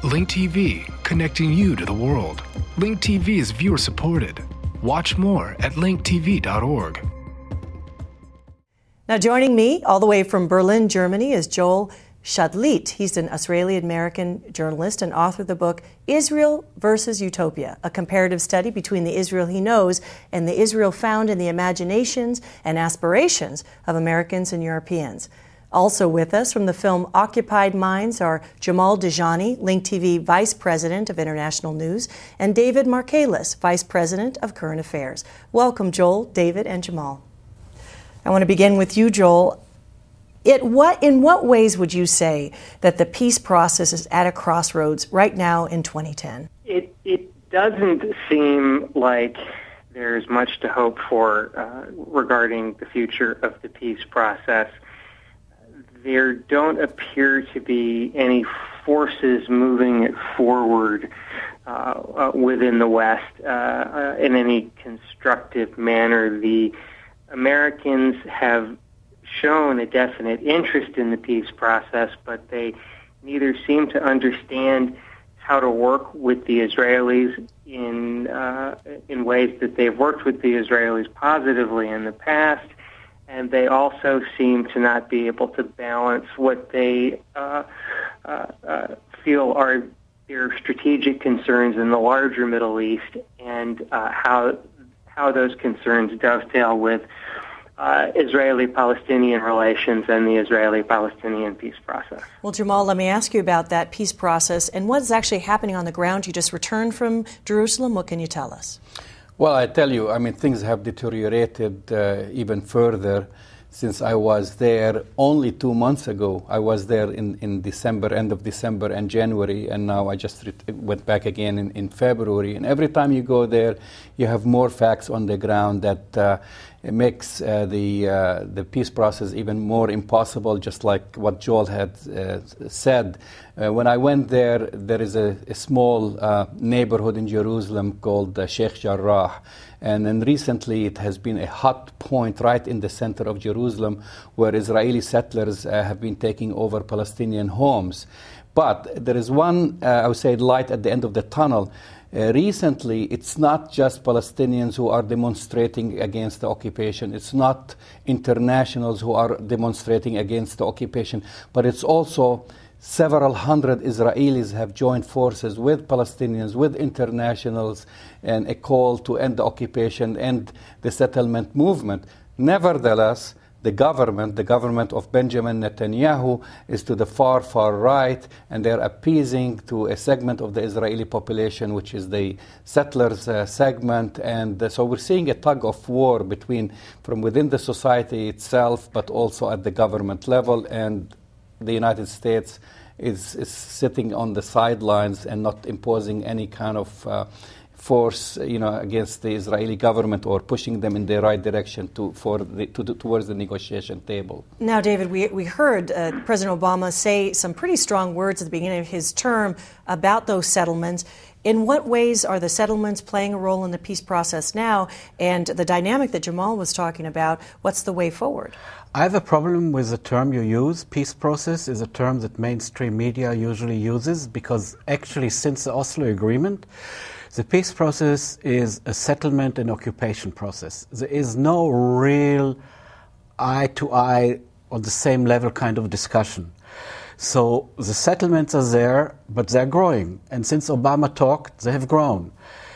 Link TV, connecting you to the world. Link TV is viewer supported. Watch more at linktv.org. Now joining me all the way from Berlin, Germany is Joel Schalit. He's an Israeli-American journalist and author of the book Israel versus Utopia, a comparative study between the Israel he knows and the Israel found in the imaginations and aspirations of Americans and Europeans. Also with us from the film Occupied Minds are Jamal Dajani, Link TV Vice President of International News, and David Michaelis, Vice President of Current Affairs. Welcome, Joel, David, and Jamal. I want to begin with you, Joel. In what ways would you say that the peace process is at a crossroads right now in 2010? It doesn't seem like there's much to hope for regarding the future of the peace process. There don't appear to be any forces moving it forward within the West in any constructive manner. The Americans have shown a definite interest in the peace process, but they neither seem to understand how to work with the Israelis in ways that they've worked with the Israelis positively in the past, and they also seem to not be able to balance what they feel are their strategic concerns in the larger Middle East and how those concerns dovetail with Israeli-Palestinian relations and the Israeli-Palestinian peace process. Well, Jamal, let me ask you about that peace process and what is actually happening on the ground. You just returned from Jerusalem. What can you tell us? Well, I tell you, things have deteriorated even further since I was there only 2 months ago. I was there in December, end of December and January, and now I just went back again in February. And every time you go there, you have more facts on the ground that it makes the peace process even more impossible, just like what Joel had said. When I went there, there is a small neighborhood in Jerusalem called Sheikh Jarrah. And then recently it has been a hot point right in the center of Jerusalem where Israeli settlers have been taking over Palestinian homes. But there is one, I would say, light at the end of the tunnel. Recently, it's not just Palestinians who are demonstrating against the occupation. It's not internationals who are demonstrating against the occupation, but it's also several hundred Israelis have joined forces with Palestinians, with internationals, and a call to end the occupation and the settlement movement. Nevertheless, the government of Benjamin Netanyahu is to the far from they're appeasing to a segment of the Israeli population, which is the settlers segment. And so we're seeing a tug of war from within the society itself, but also at the government level. And the United States is sitting on the sidelines and not imposing any kind of force, against the Israeli government or pushing them in the right direction towards the negotiation table. Now, David, we heard President Obama say some pretty strong words at the beginning of his term about those settlements. In what ways are the settlements playing a role in the peace process now? And the dynamic that Jamal was talking about, what's the way forward? I have a problem with the term you use. Peace process is a term that mainstream media usually uses because actually since the Oslo Agreement, the peace process is a settlement and occupation process. There is no real eye-to-eye on the same level kind of discussion. So the settlements are there, but they're growing. And since Obama talked, they have grown.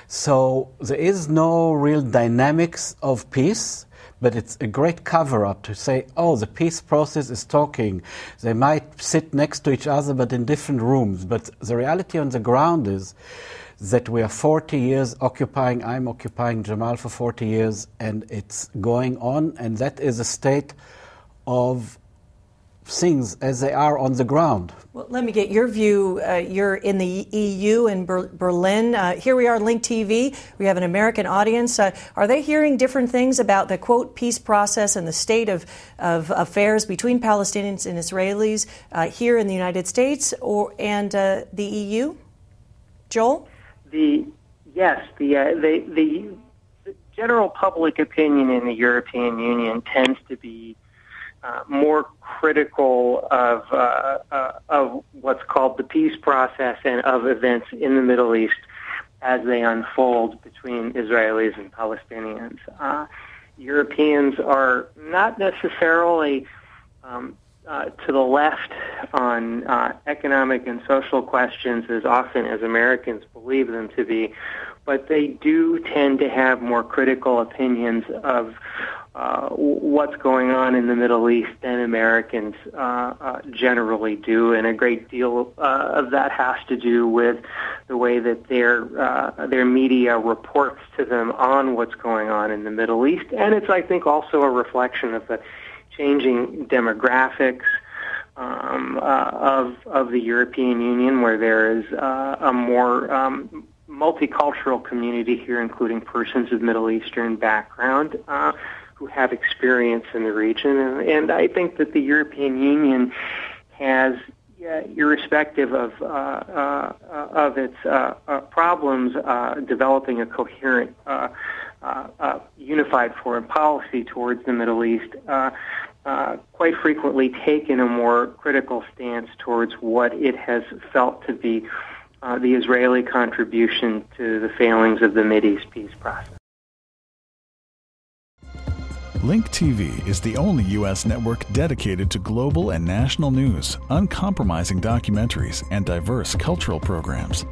So there is no real dynamics of peace, but it's a great cover-up to say, oh, the peace process is talking. They might sit next to each other, but in different rooms. But the reality on the ground is that we are 40 years occupying, I'm occupying Jamal for 40 years, and it's going on, and that is a state of things as they are on the ground. Well, let me get your view. You're in the EU in Berlin. Here we are on Link TV. We have an American audience. Are they hearing different things about the, quote, peace process and the state of affairs between Palestinians and Israelis here in the United States and the EU? Joel? The general public opinion in the European Union tends to be more critical of what's called the peace process and of events in the Middle East as they unfold between Israelis and Palestinians. Europeans are not necessarily to the left on economic and social questions as often as Americans believe them to be, but they do tend to have more critical opinions of what's going on in the Middle East than Americans generally do, and a great deal of that has to do with the way that their media reports to them on what's going on in the Middle East, and it's, I think, also a reflection of the changing demographics of the European Union, where there is a more multicultural community here, including persons of Middle Eastern background who have experience in the region. And I think that the European Union has, irrespective of its problems, developing a coherent, unified foreign policy towards the Middle East, quite frequently taken a more critical stance towards what it has felt to be the Israeli contribution to the failings of the Mideast peace process. Link TV is the only U.S. network dedicated to global and national news, uncompromising documentaries, and diverse cultural programs.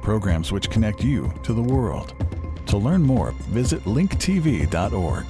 Programs which connect you to the world. To learn more, visit linktv.org.